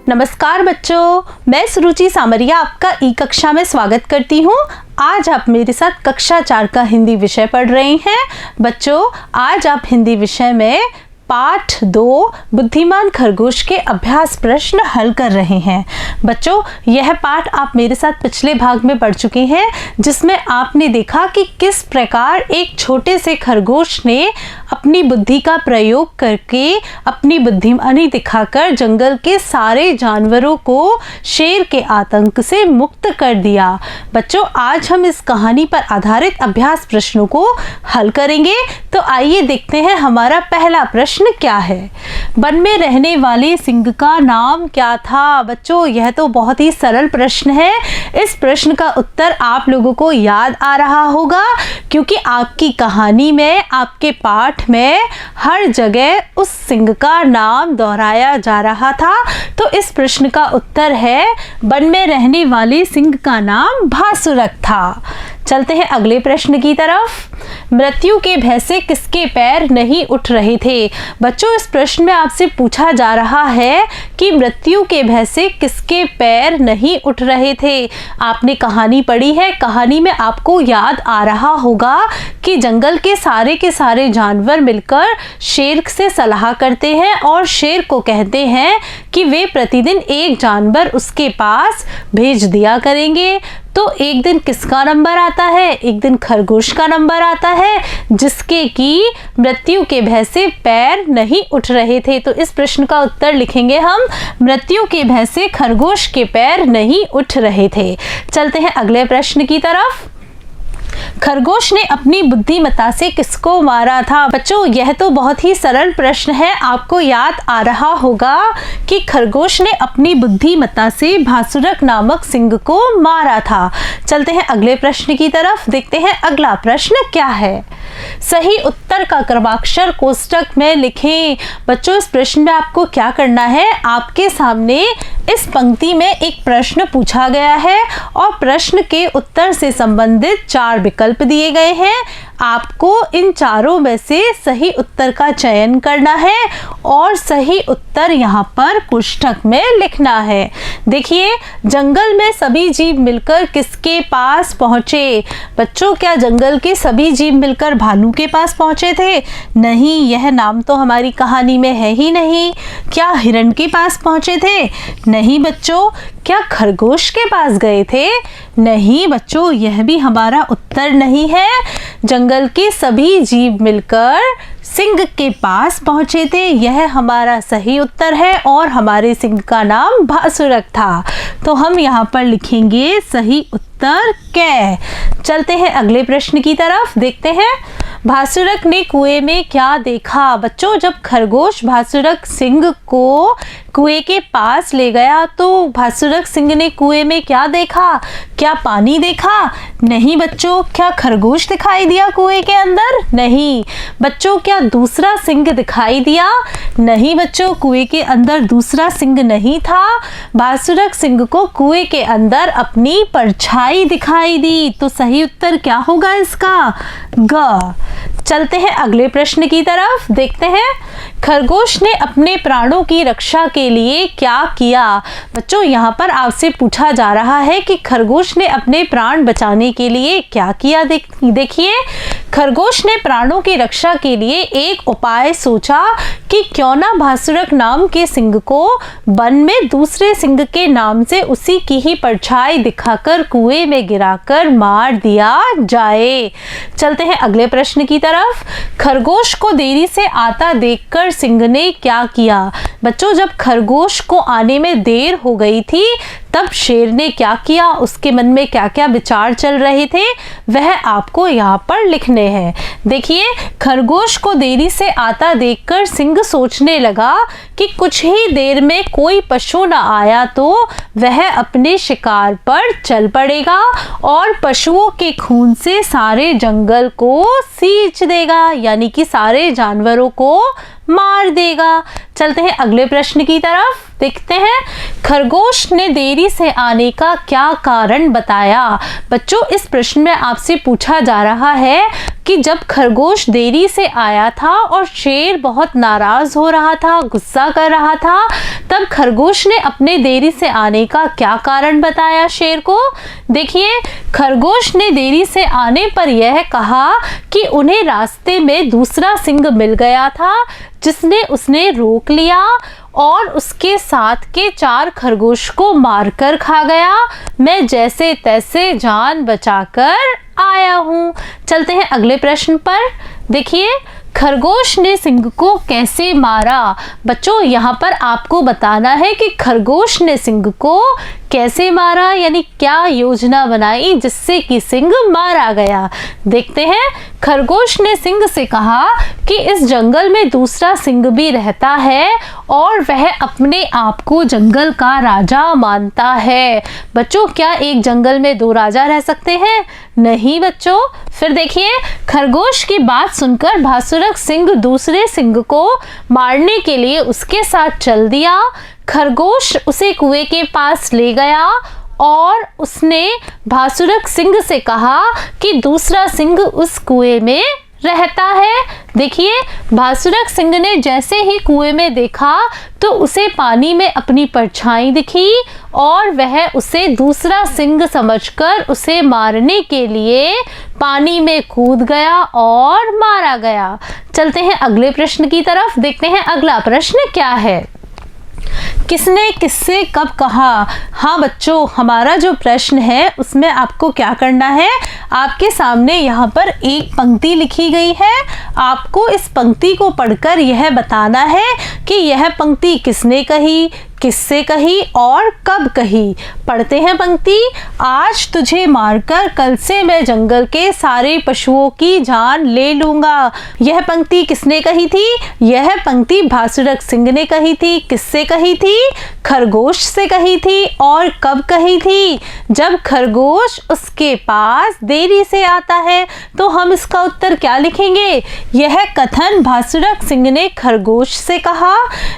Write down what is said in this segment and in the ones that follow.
नमस्कार बच्चों, मैं सुरुचि सामरिया आपका ई कक्षा में स्वागत करती हूँ। आज आप मेरे साथ कक्षा 4 का हिंदी विषय पढ़ रहे हैं। बच्चों, आज आप हिंदी विषय में पाठ 2 बुद्धिमान खरगोश के अभ्यास प्रश्न हल कर रहे हैं। बच्चों, यह पाठ आप मेरे साथ पिछले भाग में पढ़ चुके हैं, जिसमें आपने देखा कि किस प्रकार एक छोटे से खरगोश ने अपनी बुद्धि का प्रयोग करके अपनी बुद्धिमानी दिखाकर जंगल के सारे जानवरों को शेर के आतंक से मुक्त कर दिया। बच्चों, आज हम इस कहानी पर आधारित अभ्यास प्रश्नों को हल करेंगे। तो आइए देखते हैं हमारा पहला प्रश्न क्या है। वन में रहने वाले सिंह का नाम क्या था? बच्चों, यह तो बहुत ही सरल प्रश्न है। इस प्रश्न का उत्तर आप लोगों को याद आ रहा होगा, क्योंकि आपकी कहानी में, आपके पाठ में हर जगह उस सिंह का नाम दोहराया जा रहा था। तो इस प्रश्न का उत्तर है, वन में रहने वाले सिंह का नाम भासुरक था। चलते हैं अगले प्रश्न की तरफ। मृत्यु के भय से किसके पैर नहीं उठ रहे थे? बच्चों, इस प्रश्न में आपसे पूछा जा रहा है कि मृत्यु के भय से किसके पैर नहीं उठ रहे थे। आपने कहानी पढ़ी है, कहानी में आपको याद आ रहा होगा कि जंगल के सारे जानवर मिलकर शेर से सलाह करते हैं और शेर को कहते हैं कि वे प्रतिदिन एक जानवर उसके पास भेज दिया करेंगे। तो एक दिन किसका नंबर आता है? एक दिन खरगोश का नंबर आता है, जिसके की मृत्यु के भय से पैर नहीं उठ रहे थे। तो इस प्रश्न का उत्तर लिखेंगे हम, मृत्यु के भय से खरगोश के पैर नहीं उठ रहे थे। चलते हैं अगले प्रश्न की तरफ। खरगोश ने अपनी बुद्धिमत्ता से किसको मारा था? बच्चों, यह तो बहुत ही सरल प्रश्न है। आपको याद आ रहा होगा कि खरगोश ने अपनी बुद्धिमत्ता से भासुरक नामक सिंह को मारा था। चलते हैं अगले प्रश्न की तरफ, देखते हैं अगला प्रश्न क्या है। सही उत्तर का क्रमाक्षर कोष्टक में लिखें। बच्चों, इस प्रश्न में आपको क्या करना है, आपके सामने इस पंक्ति में एक प्रश्न पूछा गया है और प्रश्न के उत्तर से संबंधित 4 विकल्प दिए गए हैं। आपको इन चारों में से सही उत्तर का चयन करना है और सही उत्तर यहाँ पर कोष्ठक में लिखना है। देखिए, जंगल में सभी जीव मिलकर किसके पास पहुँचे? बच्चों, क्या जंगल के सभी जीव मिलकर भालू के पास पहुँचे थे? नहीं, यह नाम तो हमारी कहानी में है ही नहीं। क्या हिरण के पास पहुँचे थे? नहीं बच्चों। क्या खरगोश के पास गए थे? नहीं बच्चों, यह भी हमारा उत्तर नहीं है। जंगल के सभी जीव मिलकर सिंह के पास पहुंचे थे, यह हमारा सही उत्तर है और हमारे सिंह का नाम भासुरक था। तो हम यहाँ पर लिखेंगे सही उत्तर कै। चलते हैं अगले प्रश्न की तरफ, देखते हैं भासुरक ने कुएं में क्या देखा? बच्चों, जब खरगोश भासुरक सिंह को कुएं के पास ले गया तो भासुरक सिंह ने कुएं में क्या देखा? क्या पानी देखा? नहीं बच्चों। क्या खरगोश दिखाई दिया कुएं के अंदर? नहीं बच्चों। क्या दूसरा सिंह दिखाई दिया? नहीं बच्चों, कुएं के अंदर दूसरा सिंह नहीं था। भासुरक सिंह को कुएं के अंदर अपनी परछाई दिखाई दी। तो सही उत्तर क्या होगा इसका? ग। चलते हैं अगले प्रश्न की तरफ, देखते हैं खरगोश ने अपने प्राणों की रक्षा के लिए क्या किया? बच्चों, यहाँ पर आपसे पूछा जा रहा है कि खरगोश ने अपने प्राण बचाने के लिए क्या किया। देखिए, खरगोश ने प्राणों की रक्षा के लिए एक उपाय सोचा कि क्यों ना भासुरक नाम के सिंह को वन में दूसरे सिंह के नाम से उसी की ही परछाई दिखाकर कुएं में गिराकर मार दिया जाए। चलते हैं अगले प्रश्न की तरफ। खरगोश को देरी से आता देखकर सिंह ने क्या किया? बच्चों, जब खरगोश को आने में देर हो गई थी तब शेर ने क्या किया? उसके मन में क्या क्या विचार चल रहे थे, वह आपको यहाँ पर लिखने हैं। देखिए, खरगोश को देरी से आता देखकर सिंह सोचने लगा कि कुछ ही देर में कोई पशु न आया तो वह अपने शिकार पर चल पड़ेगा और पशुओं के खून से सारे जंगल को सींच देगा, यानी कि सारे जानवरों को मार देगा। चलते हैं अगले प्रश्न की तरफ। देखते हैं, खरगोश ने देरी से आने का क्या कारण बताया। बच्चों, इस प्रश्न में आपसे पूछा जा रहा है कि जब खरगोश देरी से आया था और शेर बहुत नाराज हो रहा था, गुस्सा कर रहा था, तब खरगोश ने अपने देरी से आने का क्या कारण बताया शेर को। देखिए, खरगोश ने देरी से आने पर यह कहा कि उन्हें रास्ते में दूसरा सिंह मिल गया था, जिसने उसने रोक लिया और उसके साथ के 4 खरगोश को मारकर खा गया। मैं जैसे तैसे जान बचाकर आया हूँ। चलते हैं अगले प्रश्न पर। देखिए, खरगोश ने सिंह को कैसे मारा। बच्चों, यहाँ पर आपको बताना है कि खरगोश ने सिंह को कैसे मारा, यानी क्या योजना बनाई जिससे कि सिंह मारा गया। देखते हैं, खरगोश ने सिंह से कहा कि इस जंगल में दूसरा सिंह भी रहता है और वह अपने आप को जंगल का राजा मानता है। बच्चों, क्या एक जंगल में 2 राजा रह सकते हैं? नहीं बच्चों। फिर देखिए, खरगोश की बात सुनकर भासुरक सिंह दूसरे सिंह को मारने के लिए उसके साथ चल दिया। खरगोश उसे कुएं के पास ले गया और उसने भासुरक सिंह से कहा कि दूसरा सिंह उस कुएं में रहता है। देखिए, भासुरक सिंह ने जैसे ही कुएं में देखा तो उसे पानी में अपनी परछाई दिखी और वह उसे दूसरा सिंह समझकर उसे मारने के लिए पानी में कूद गया और मारा गया। चलते हैं अगले प्रश्न की तरफ। देखते हैं अगला प्रश्न क्या है। किसने किससे कब कहा। हाँ बच्चों, हमारा जो प्रश्न है उसमें आपको क्या करना है, आपके सामने यहाँ पर एक पंक्ति लिखी गई है। आपको इस पंक्ति को पढ़कर यह बताना है कि यह पंक्ति किसने कही, किससे कही और कब कही। पढ़ते हैं पंक्ति। आज तुझे मारकर कल से मैं जंगल के सारे पशुओं की जान ले लूंगा। यह पंक्ति किसने कही थी? यह पंक्ति भासुरक सिंह ने कही थी। किससे कही थी? खरगोश से कही थी। और कब कही थी? जब खरगोश उसके पास देरी से आता है। तो हम इसका उत्तर क्या लिखेंगे? यह कथन भासुरक सिंह ने खरगोश से कहा।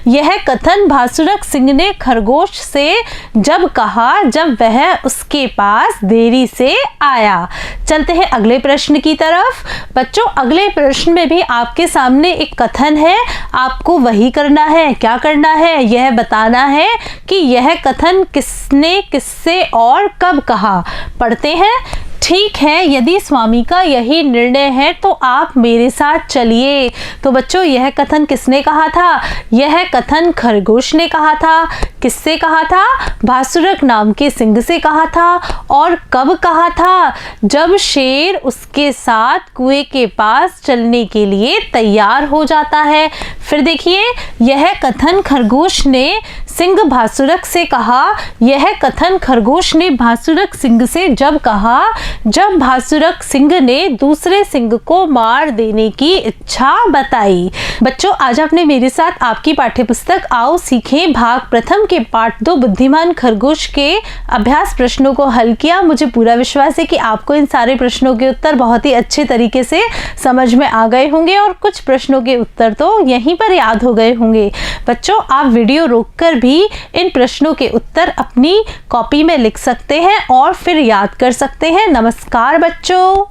यह कथन भासुरक सिंह ने खरगोश से जब कहा जब वह उसके पास देरी से आया। चलते हैं अगले प्रश्न की तरफ। बच्चों, अगले प्रश्न में भी आपके सामने एक कथन है, आपको वही करना है। क्या करना है? यह बताना है कि यह कथन किसने किससे और कब कहा। पढ़ते हैं। ठीक है, यदि स्वामी का यही निर्णय है तो आप मेरे साथ चलिए। तो बच्चों, यह कथन किसने कहा था? यह कथन खरगोश ने कहा था। किससे कहा था? भासुरक नाम के सिंह से कहा था। और कब कहा था? जब शेर उसके साथ कुएं के पास चलने के लिए तैयार हो जाता है। फिर देखिए, यह कथन खरगोश ने सिंह भासुरक से कहा। यह कथन खरगोश ने भासुरक सिंह से जब कहा जब भासुरक सिंह ने दूसरे सिंह को मार देने की इच्छा बताई। बच्चों, आज आपने मेरे साथ आपकी पाठ्यपुस्तक आओ सीखें भाग प्रथम के पाठ 2 बुद्धिमान खरगोश के अभ्यास प्रश्नों को हल किया। मुझे पूरा विश्वास है कि आपको इन सारे प्रश्नों के उत्तर बहुत ही अच्छे तरीके से समझ में आ गए होंगे और कुछ प्रश्नों के उत्तर तो यहीं पर याद हो गए होंगे। बच्चों, आप वीडियो रोककर भी इन प्रश्नों के उत्तर अपनी कॉपी में लिख सकते हैं और फिर याद कर सकते हैं। नमस्कार बच्चों।